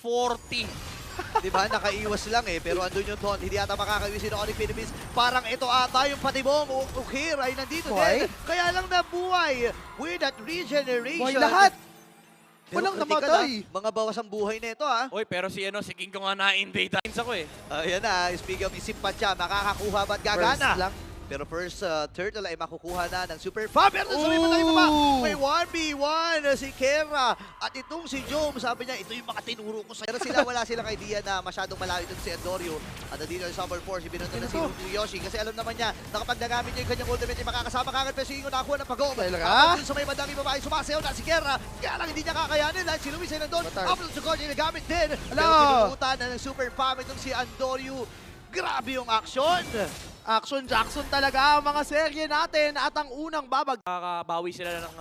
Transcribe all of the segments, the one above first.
40. Diba? Nakaiwas lang eh. Pero andun yung taunt. Hindi ata makakaiwisin ng Onyx Philippines. Parang ito ata yung patibong. Ukir ay nandito din. Kaya lang nabuhay with that regeneration. Buhay lahat. Pero Walang critical, namatay. Mga bawas ang buhay na ito ah. Oy, pero si King ko nga na-invade times ako eh. Ayan na. Speaking of isip pa siya. Makakakuha ba't gagana? First lang. Pero first turtle ay makukuha na ng super farm. Pero sabi mo tayo baba. May 1v1 si Kera. At itong si Jom, sabi niya, ito yung mga tinuro ko sa. Pero sila wala silang idea na masyadong malayo dito si Andorio. At nandito yung Summer Force, binunod na si Yoshi. Kasi alam naman niya na kapag nagamit niya yung kanyang ultimate, ay makakasama kagad pero si Ingo nakakuha ng pag-go. Tapos dun sa may bandang ibaba ay sumasayaw na si Kera. Kaya lang hindi niya kakayanin dahil si Luis ay nandun. Upload sa court, nagamit din. Pero pinuputan na ng super farm itong si Andorio. Grabe yung action. Action Jackson talaga ang mga serye natin at ang unang babag. Nakakabawi sila ng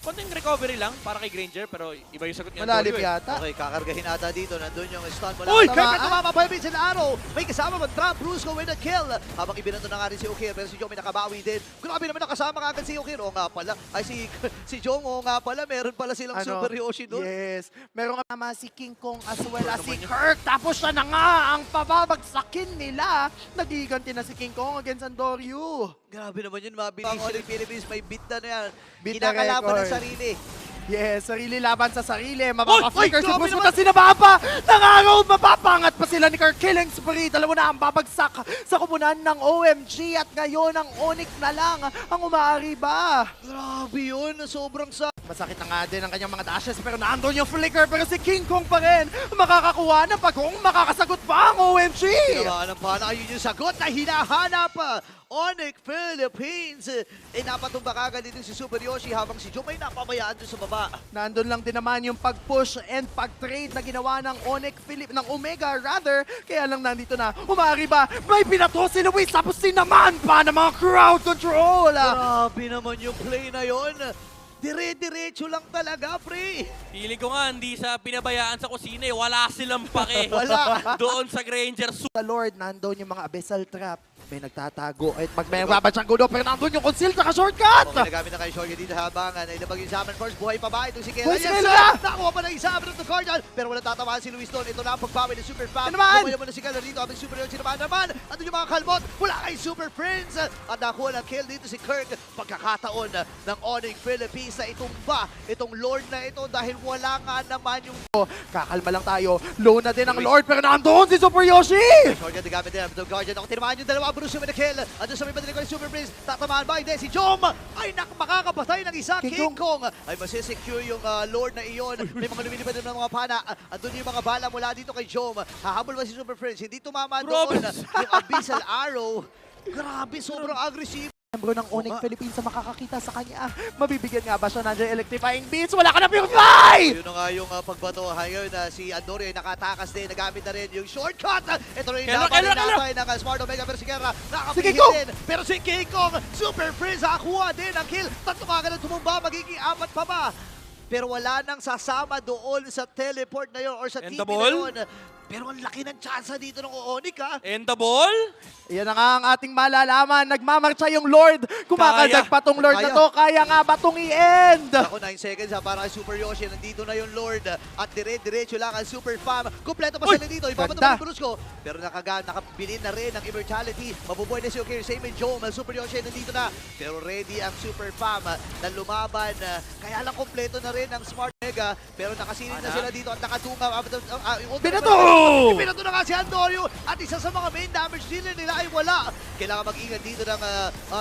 konting recovery lang para kay Granger, pero iba yung sagot niya. Malalim yata. Okay, kakargahin ata dito. Nandun yung stun mula. Uy! Kaya tumamapalbit sa araw. May kasama mag trap. Brusco with a kill. Habang ibinando na nga rin si Ukir, pero si Jong may nakabawi din. Grabe naman nakasama kagad si Ukir. Oo nga pala. Ay, si Jong, oo nga pala. Meron pala silang Super Yoshi doon. Yes. Meron nga naman si King Kong as well as si Kirk. Tapos siya na nga ang pababagsakin nila. Nagiganti na si King Kong against Andorio. Grabe naman yun, mabilis yung Philippines. May beat na yan. Beat na Kinakalaban record. ng sarili. Yes, sarili laban sa sarili. Mapapa-flicker si grabe Pusputa naman! si Nabapa. Nangangaw, mapapangat pa sila ni Kirk. Killing spree. Dalawa na ang babagsak sa kupunan ng OMG. At ngayon ang Onyx na lang ang umaariba. Grabe yun. Sobrang sa... Masakit na nga din ang kanyang mga dashes pero naandun yung flicker pero si King Kong pa rin makakakuha ng pagong makakasagot pa ang OMG! Tinamaan ng pana. Ayun yung sagot na hinahanap. Onyx Philippines. Napatumba kagad dito si Super Yoshi habang si Jom ay napabayaan doon sa baba. Nandun lang din naman yung pag-push and pag-trade na ginawa ng ng Omega rather. Kaya lang nandito na, umaariba, may pinato si Luis tapos sinaman pa ng mga crowd control! Grabe naman yung play na yon. Dire-diretso lang talaga, pre. Pili ko nga, hindi sa pinabayaan sa kusina eh. Wala silang pake. Wala. Doon sa Granger. Sa Lord, nandun yung mga abyssal trap. May nagtatago at pag may babad siyang gulo pero nandun yung conceal tsaka shortcut! Okay, nagamit na kay Shorty dito habang nailabag yung Salmon Force. Buhay pa ba? Itong si Kela. Buhay si Yes, Kela! nakuha pa ng isa. Abot ng Cardinal. Pero walang tatamaan si Luis doon. Ito na ang pagbawi ng Super Fam. Yan naman! Bumaya mo na si Kela dito. Abang Super Yoshi naman. Andun yung mga kalbot. Wala kay Super Prince. At nakuha ng kill dito si Kirk. Pagkakataon ng Onyx Philippines na itumba itong Lord na ito dahil wala nga naman yung... Kakalma lang tayo. Low na din ang Lord pero nandun si Super Yoshi! Shorty nagamit din. Abang Guardian. Ako tinamaan yung dalawa. Bruce with a kill. Andun sa may badilig ko ni Super Prince. Tatamaan ba? Hindi. Si Jom ay makakapatay ng isa. King Kong ay masisecure yung Lord na iyon. May mga lumilipad ng mga pana. Andun yung mga bala mula dito kay Jom. Hahabol ba si Super Prince? Hindi tumama doon. Yung Abyssal Arrow. Grabe, sobrang aggressive. Membro ng Onyx Philippines sa makakakita sa kanya. Mabibigyan nga ba siya ng electrifying beats? Wala ka na purify! Yun na nga yung pagbato. Ngayon si Andorio ay nakatakas din. Nagamit na rin yung shortcut. Ito rin yung laban ng natay ng Smart Omega pero si Guerra nakapihit din. Pero si King Kong, Super Prince, nakakuha din ang kill. Tatlo kagad ang tumumba. Magiging apat pa ba? Pero wala nang sasama doon sa teleport na yun or sa TP na yun. Pero ang laki ng tsansa dito ng Onyx ha. And the ball? Yan na nga ang ating malalaman. Nagmamarcha yung Lord. Kumakaldag pa tong Lord na to. Kaya nga ba tong i-end? Ako 9 seconds ha, para kay Super Yoshi. Nandito na yung Lord. At dire-diretso lang ang Super Fam. Kompleto pa sila dito. Ipapato pa yung Brusco. Pero nakabilin na rin ang Immortality. Mabubuhay na si Okir. Same in Jom. Super Yoshi nandito na. Pero ready ang Super Fam na lumaban. Kaya lang kompleto na rin ang Smart Mega. Pero nakasilid na sila dito at nakatunga. Binato! Binato na nga si Andorio. At isa sa mga main damage dealer nila ay wala. Kailangan mag-ingat dito ng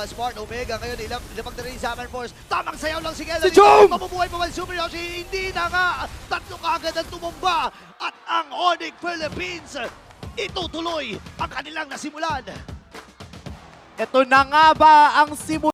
Smart Omega. Ngayon, ilapag na rin yung Salmon Force. Tamang sayaw lang si Kela. Si Jom! Mabubuhay pa ba si Super Yoshi? Hindi na nga. Tatlo kagad ang tumumba. At ang Onyx Philippines, itutuloy ang kanilang nasimulan. Ito na nga ba ang simula?